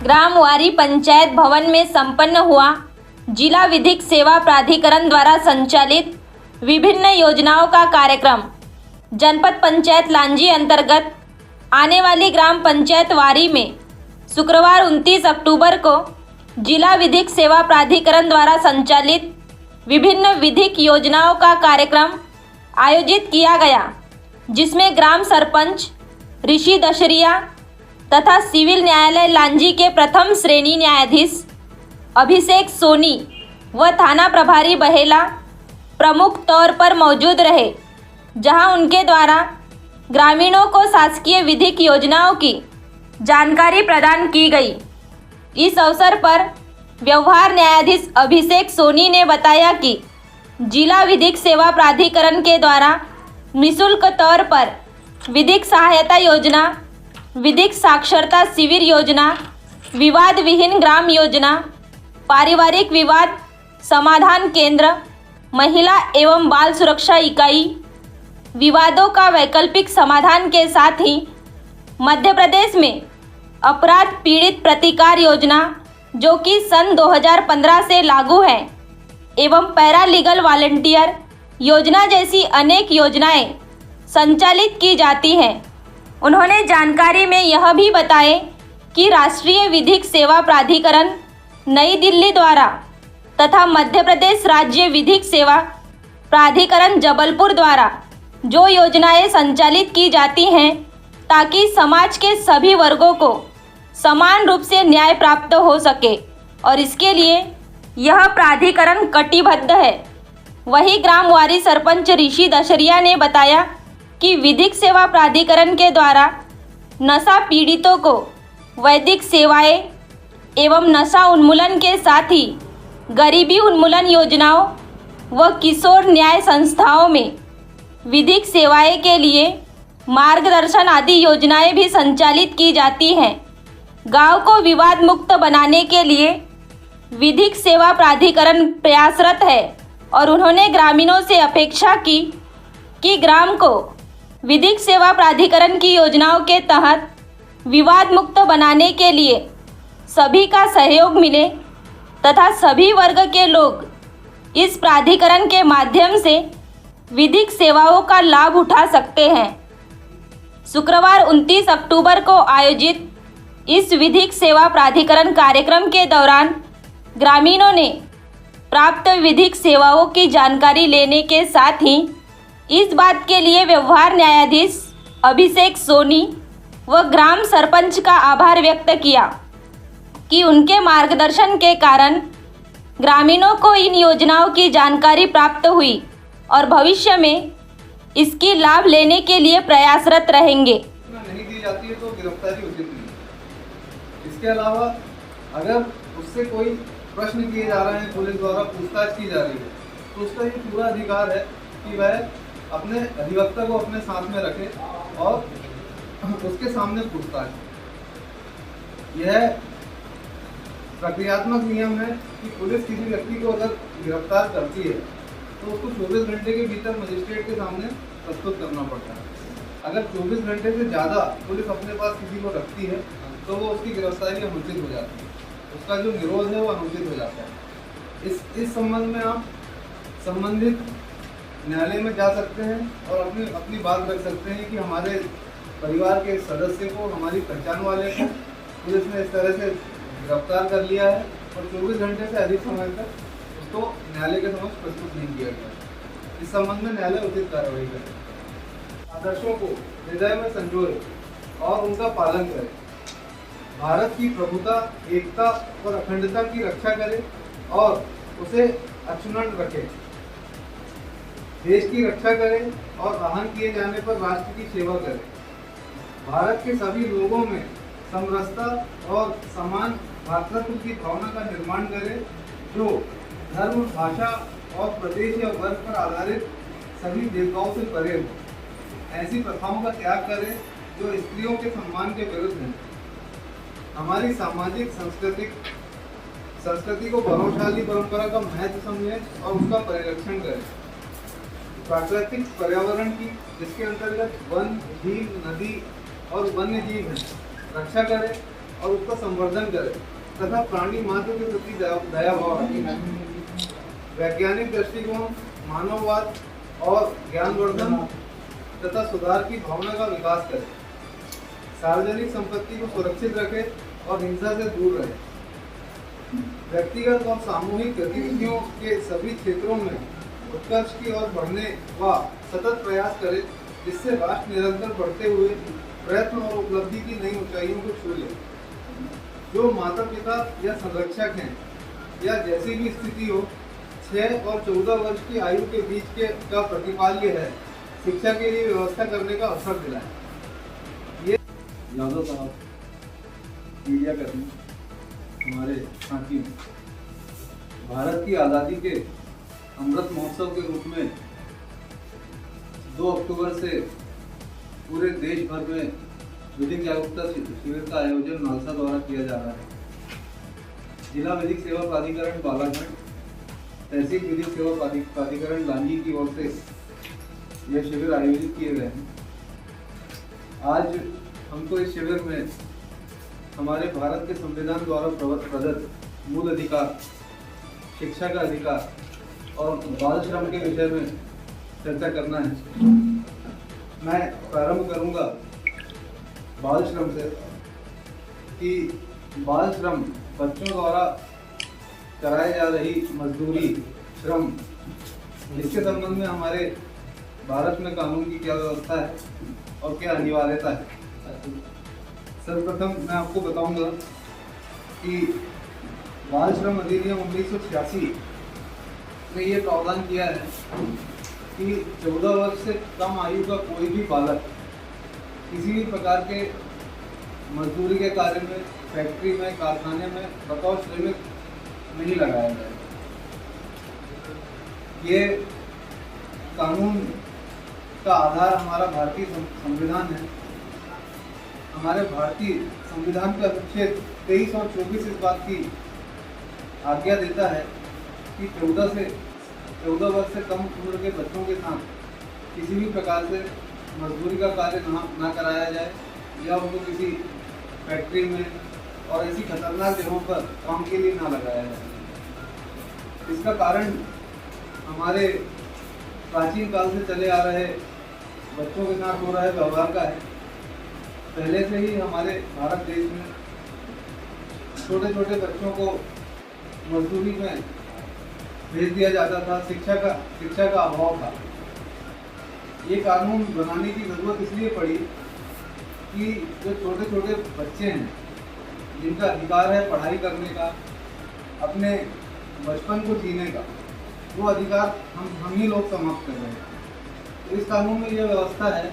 ग्रामवारी पंचायत भवन में संपन्न हुआ जिला विधिक सेवा प्राधिकरण द्वारा संचालित विभिन्न योजनाओं का कार्यक्रम। जनपद पंचायत लांजी अंतर्गत आने वाली ग्राम पंचायत वारी में शुक्रवार 29 अक्टूबर को जिला विधिक सेवा प्राधिकरण द्वारा संचालित विभिन्न विधिक योजनाओं का कार्यक्रम आयोजित किया गया, जिसमें ग्राम सरपंच ऋषि दशरिया तथा सिविल न्यायालय लांजी के प्रथम श्रेणी न्यायाधीश अभिषेक सोनी व थाना प्रभारी बहेला प्रमुख तौर पर मौजूद रहे, जहां उनके द्वारा ग्रामीणों को शासकीय विधिक योजनाओं की जानकारी प्रदान की गई। इस अवसर पर व्यवहार न्यायाधीश अभिषेक सोनी ने बताया कि जिला विधिक सेवा प्राधिकरण के द्वारा निःशुल्क तौर पर विधिक सहायता योजना, विधिक साक्षरता शिविर योजना, विवाद विहीन ग्राम योजना, पारिवारिक विवाद समाधान केंद्र, महिला एवं बाल सुरक्षा इकाई, विवादों का वैकल्पिक समाधान के साथ ही मध्य प्रदेश में अपराध पीड़ित प्रतिकार योजना, जो कि सन 2015 से लागू है, एवं पैरालीगल वॉलंटियर योजना जैसी अनेक योजनाएं संचालित की जाती हैं। उन्होंने जानकारी में यह भी बताए कि राष्ट्रीय विधिक सेवा प्राधिकरण नई दिल्ली द्वारा तथा मध्य प्रदेश राज्य विधिक सेवा प्राधिकरण जबलपुर द्वारा जो योजनाएं संचालित की जाती हैं, ताकि समाज के सभी वर्गों को समान रूप से न्याय प्राप्त हो सके, और इसके लिए यह प्राधिकरण कटिबद्ध है। वही ग्रामवारी सरपंच ऋषि दशरिया ने बताया कि विधिक सेवा प्राधिकरण के द्वारा नशा पीड़ितों को वैदिक सेवाएं एवं नशा उन्मूलन के साथ ही गरीबी उन्मूलन योजनाओं व किशोर न्याय संस्थाओं में विधिक सेवाएं के लिए मार्गदर्शन आदि योजनाएं भी संचालित की जाती हैं। गांव को विवाद मुक्त बनाने के लिए विधिक सेवा प्राधिकरण प्रयासरत है, और उन्होंने ग्रामीणों से अपेक्षा की कि ग्राम को विधिक सेवा प्राधिकरण की योजनाओं के तहत विवाद मुक्त बनाने के लिए सभी का सहयोग मिले तथा सभी वर्ग के लोग इस प्राधिकरण के माध्यम से विधिक सेवाओं का लाभ उठा सकते हैं। शुक्रवार 29 अक्टूबर को आयोजित इस विधिक सेवा प्राधिकरण कार्यक्रम के दौरान ग्रामीणों ने प्राप्त विधिक सेवाओं की जानकारी लेने के साथ ही इस बात के लिए व्यवहार न्यायाधीश अभिषेक सोनी व ग्राम सरपंच का आभार व्यक्त किया कि उनके मार्गदर्शन के कारण ग्रामीणों को इन योजनाओं की जानकारी प्राप्त हुई और भविष्य में इसकी लाभ लेने के लिए प्रयासरत रहेंगे। नहीं दी जाती है तो गिरफ्तारी उचित नहीं। इसके अलावा अगर उससे कोई प्रश्न किए जा रहे हैं, पुलिस द्वारा पूछताछ की जा रही है, तो उसका ये पूरा अधिकार है कि वह अपने अधिवक्ता को अपने साथ में रखे और उसके सामने पूछताछ। यह प्रक्रियात्मक नियम है कि पुलिस किसी व्यक्ति को अगर गिरफ्तार करती है तो उसको 24 घंटे के भीतर मजिस्ट्रेट के सामने प्रस्तुत करना पड़ता है। अगर 24 घंटे से ज़्यादा पुलिस अपने पास किसी को रखती है तो वो उसकी गिरफ्तारी अनुचित हो जाती है, उसका जो निरोध है वो अनुचित हो जाता है। इस संबंध में आप संबंधित न्यायालय में जा सकते हैं और अपनी बात रख सकते हैं कि हमारे परिवार के सदस्य को, हमारी पहचान वाले को पुलिस ने इस तरह से गिरफ्तार कर लिया है और 24 घंटे से अधिक समय तक उसको न्यायालय के समक्ष प्रस्तुत नहीं किया गया। इस संबंध में न्यायालय उचित कार्रवाई करे। आदर्शों को हृदय में संजोए और उनका पालन करे। भारत की प्रभुता, एकता और अखंडता की रक्षा करे और उसे अक्षुण्ण रखे। देश की रक्षा करें और आहन किए जाने पर राष्ट्र की सेवा करें। भारत के सभी लोगों में समरसता और समान भातृत्व की भावना का निर्माण करें, जो धर्म, भाषा और प्रदेश या वर्ग पर आधारित सभी भेदभाव से परे हो। ऐसी प्रथाओं का त्याग करें जो स्त्रियों के सम्मान के विरुद्ध हैं। हमारी सामाजिक संस्कृति को गौरवशाली परंपरा का महत्व समझें और उसका परिरक्षण करें। प्राकृतिक पर्यावरण की, जिसके अंतर्गत वन, झील, नदी और वन्य जीव हैं, रक्षा करें और उसका संवर्धन करे तथा प्राणी मात्र के प्रति दया भाव रखे। वैज्ञानिक दृष्टिकोण, मानववाद और ज्ञानवर्धन तथा सुधार की भावना का विकास करे। सार्वजनिक संपत्ति को सुरक्षित रखे और हिंसा से दूर रहे। व्यक्तिगत और सामूहिक गतिविधियों के सभी क्षेत्रों में उत्कर्ष की ओर बढ़ने व सतत प्रयास करे, जिससे राष्ट्र निरंतर बढ़ते हुए प्रयत्न और उपलब्धि की नई ऊंचाइयों को छू ले। जो माता पिता या संरक्षक हैं या जैसी भी स्थिति हो, 6 और 14 वर्ष की आयु के बीच का प्रतिपाल्य है, शिक्षा के लिए व्यवस्था करने का अवसर दिलाए। ये यादव साहब, मीडिया कर्मी, हमारे साथियों, भारत की आज़ादी के अमृत महोत्सव के रूप में 2 अक्टूबर से पूरे देश भर में विधिक जागरूकता शिविर का आयोजन नालसा द्वारा किया जा रहा है। जिला विधिक सेवा प्राधिकरण बालाघाट, तहसील विधिक सेवा प्राधिकरण लांजी की ओर से यह शिविर आयोजित किए गए हैं। आज हमको इस शिविर में हमारे भारत के संविधान द्वारा प्रदत्त मूल अधिकार, शिक्षा का अधिकार और बाल श्रम के विषय में चर्चा करना है। मैं प्रारंभ करूंगा बाल श्रम से कि बाल श्रम बच्चों द्वारा कराई जा रही मजदूरी, श्रम, इसके संबंध में हमारे भारत में कानून की क्या व्यवस्था है और क्या अनिवार्यता है। सर्वप्रथम मैं आपको बताऊंगा कि बाल श्रम अधिनियम 1986 ने ये प्रावधान किया है कि 14 वर्ष से कम आयु का कोई भी बालक किसी भी प्रकार के मजदूरी के कार्य में, फैक्ट्री में, कारखाने में बतौर श्रमिक नहीं लगाया जाए। ये कानून का आधार हमारा भारतीय संविधान है। हमारे भारतीय संविधान का अनुच्छेद 23 और 24 इस बात की आज्ञा देता है कि 14 वर्ष से कम उम्र के बच्चों के साथ किसी भी प्रकार से मजदूरी का कार्य ना कराया जाए या उनको किसी फैक्ट्री में और ऐसी खतरनाक जगहों पर काम के लिए ना लगाया जाए। इसका कारण हमारे प्राचीन काल से चले आ रहे बच्चों के साथ हो रहे व्यवहार का है। पहले से ही हमारे भारत देश में छोटे छोटे बच्चों को मजदूरी में भेज दिया जाता था। शिक्षा का अभाव था। ये कानून बनाने की ज़रूरत इसलिए पड़ी कि जो छोटे छोटे बच्चे हैं जिनका अधिकार है पढ़ाई करने का, अपने बचपन को जीने का, वो अधिकार हम ही लोग समाप्त कर रहे हैं। तो इस कानून में यह व्यवस्था है